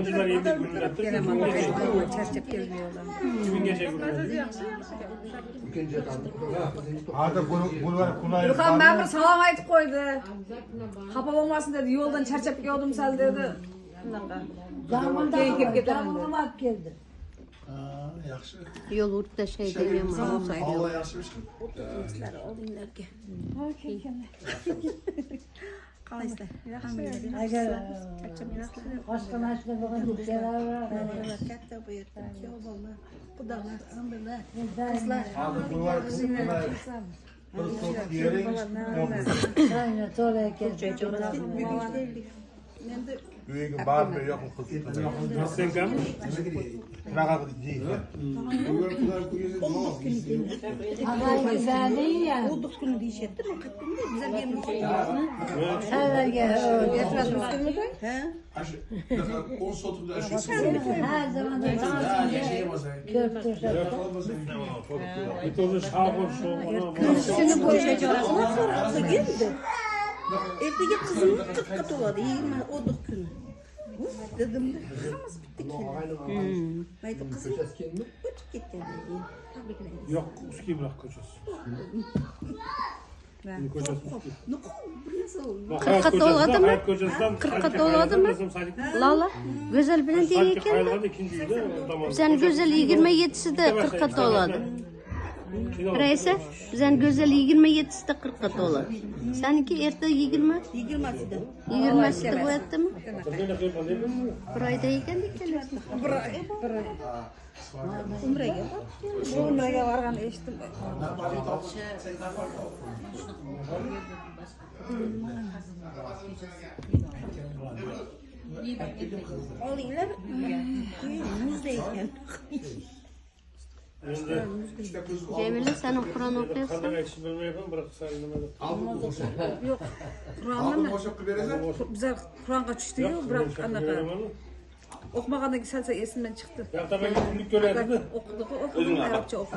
Yıllar yedi günler. Gelemem. Çarşaf gelmiyorlar. Kimin geçe Arada bunu var kunay. Burhan ben bir salam aytıp koydu. Hapa olmasın dedi. Yoldan çarşaf geldim sal dedi. Zamanda Keyif getirdim. Zamanda geldi. Yaxşı. Yol urtda şey demiyorum. Allah yaxşımış. Qalaysizlar? Agar oshqon ashna bo'lgan dukkalar katta bu yerda kuyov bola xudolar alhamdulillah Abi bunu var kunay. Bir top yering. ayni to'la ekan. endi Uyga barmi yo'q qilib. Sen kam? Raqa deydi. Agay güzelliği ya. o'ddiq kuni deyishyapti men qaytdimda bizlar yerimiz Sarlarga ha Aşı 10 sotukda aşı. her zaman da ko'p tursa. Bir tozu şahır şu. shuni bo'shajog'ini so'rasa keldi ertaga qizimni 40 ga to'ladi 20 o'ddiq kuni dedimda hammasi bitta keldi mayda qizim o'tib ketgandan keyin tabriklaymiz Yok, uski bırak koçası. Koçası uski. nuqul bir narsa oldu Hayat doladımı? Hayat kocasından. 40'a doladımı? Lala, güzel bilen değil Sanki eken. hayırlandı ikinci yüzde. Sen güzel 27'si de 40'a doladı. Reise, sen güzel 27'si de 40'a doladı. Seninki erta 20, 20'sida 20'si de bu etti mi? Bir ayda ekendik kelirsin. umraga Bu umraga borgan eshitdim. olinglar muzda ekan Cemile sen Kur'an okuyorsun. Kandan ekşi bölme yapalım bırak sarılmadı. Yo'q. Qur'onni bizlar Qur'onga tushdi-yu, biroq qanaqa o'qimagandan keyin salsa esimdan chiqdi. Ya tabii günlük gölerdi mi? O'qidik, Arabcha o'qidik.